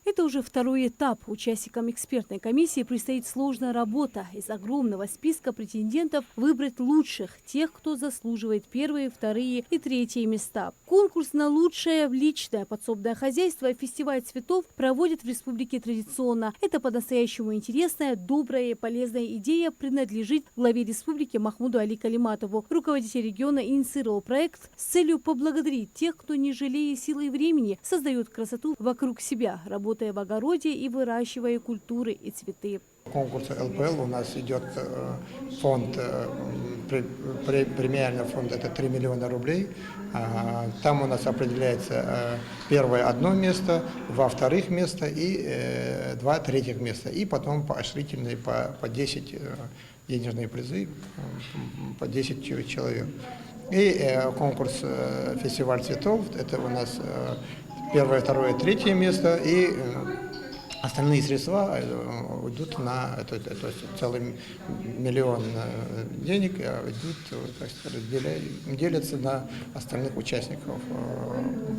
Это уже второй этап. Участникам экспертной комиссии предстоит сложная работа. Из огромного списка претендентов выбрать лучших, тех, кто заслуживает первые, вторые и третьи места. Конкурс на лучшее личное подсобное хозяйство и фестиваль цветов проводят в республике традиционно. Это по-настоящему интересная, добрая и полезная идея принадлежит главе республики Махмуду Али Калиматову. Руководитель региона инициировал проект с целью поблагодарить тех, кто, не жалея силы и времени, создает красоту вокруг себя, работая в огороде и выращивая культуры и цветы. Конкурс ЛПЛ у нас идет фонд, премиальный фонд это 3 миллиона рублей. Там у нас определяется первое одно место, два вторых места и два третьих места. И потом поощрительные по 10 денежные призы, по 10 человек. И конкурс фестиваль цветов, это у нас первое, второе, третье место, и остальные средства идут на, то есть целый миллион денег идут, так сказать, делятся на остальных участников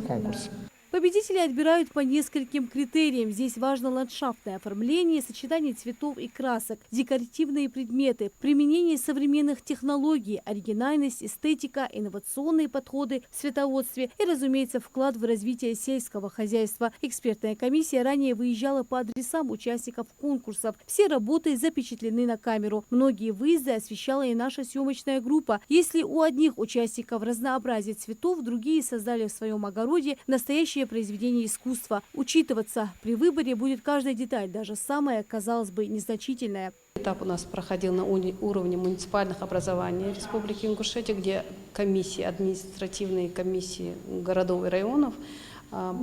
конкурса. Победители отбирают по нескольким критериям. Здесь важно ландшафтное оформление, сочетание цветов и красок, декоративные предметы, применение современных технологий, оригинальность, эстетика, инновационные подходы в цветоводстве и, разумеется, вклад в развитие сельского хозяйства. Экспертная комиссия ранее выезжала по адресам участников конкурсов. Все работы запечатлены на камеру. Многие выезды освещала и наша съемочная группа. Если у одних участников разнообразие цветов, другие создали в своем огороде настоящие произведение искусства. Учитываться при выборе будет каждая деталь, даже самая, казалось бы, незначительная. Этап у нас проходил на уровне муниципальных образований Республики Ингушетия, где комиссии, административные комиссии городов и районов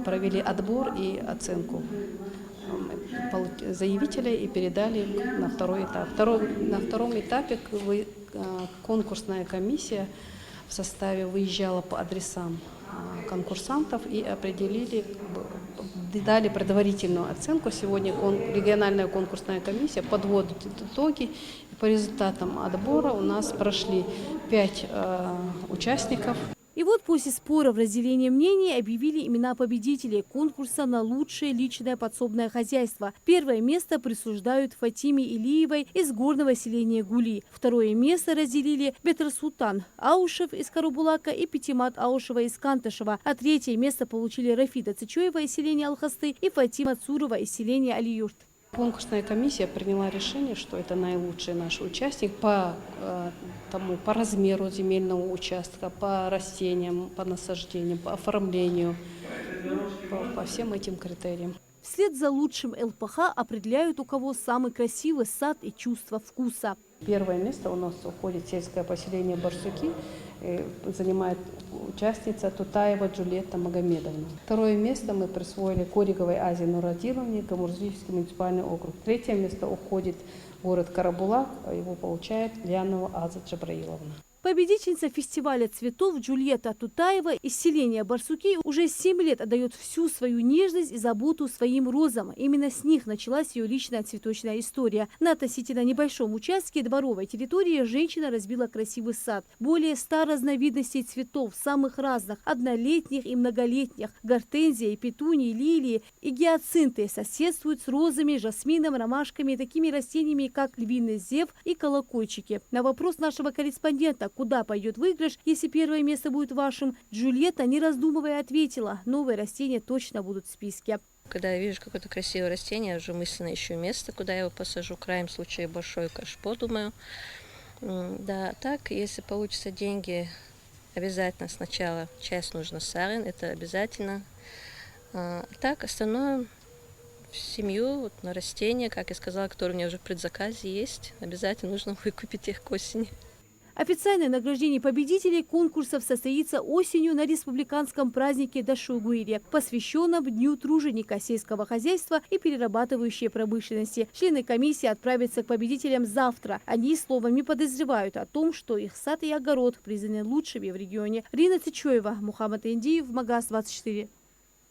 провели отбор и оценку заявителей и передали на второй этап. На втором этапе конкурсная комиссия в составе выезжала по адресам конкурсантов и определили, дали предварительную оценку. Сегодня региональная конкурсная комиссия подводит итоги. И по результатам отбора у нас прошли 5 участников. И вот после споров, разделения мнений объявили имена победителей конкурса на лучшее личное подсобное хозяйство. Первое место присуждают Фатиме Илиевой из горного селения Гули. Второе место разделили Бетрсултан Аушев из Карабулака и Петимат Аушева из Кантышева. А третье место получили Рафида Цичоева из селения Алхасты и Фатима Цурова из селения Алиюрт. Конкурсная комиссия приняла решение, что это наилучший наш участник по размеру земельного участка, по растениям, по насаждениям, по оформлению, по всем этим критериям. Вслед за лучшим ЛПХ определяют, у кого самый красивый сад и чувство вкуса. Первое место у нас уходит сельское поселение Барсуки, занимает участница Тутаева Джульетта Магомедовна. Второе место мы присвоили Кориковой Азии Нурадиловне, Гамурзийский муниципальный округ. Третье место уходит город Карабулак, а его получает Лянова Аза Джабраиловна. Победительница фестиваля цветов Джульетта Тутаева из селения Барсуки уже 7 лет отдает всю свою нежность и заботу своим розам. Именно с них началась ее личная цветочная история. На относительно небольшом участке дворовой территории женщина разбила красивый сад. Более 100 разновидностей цветов, самых разных, однолетних и многолетних. Гортензии, петунии, лилии и гиацинты соседствуют с розами, жасмином, ромашками и такими растениями, как львиный зев и колокольчики. На вопрос нашего корреспондента, куда пойдет выигрыш, если первое место будет вашим, Джульетта, не раздумывая, ответила: новые растения точно будут в списке. Когда я вижу какое-то красивое растение, я уже мысленно ищу место, куда я его посажу. В крайнем случае большой кашпо, думаю. Да, так, если получится деньги, обязательно сначала часть нужно сарин, это обязательно. Так, остальное в семью, вот, на растения, как я сказала, которые у меня уже в предзаказе есть, обязательно нужно выкупить их к осени. Официальное награждение победителей конкурсов состоится осенью на республиканском празднике Дашугуире, посвященном Дню труженика сельского хозяйства и перерабатывающей промышленности. Члены комиссии отправятся к победителям завтра. Они словом не подозревают о том, что их сад и огород признаны лучшими в регионе. Рина Цичоева, Мухаммад Индиев, Магаз 24.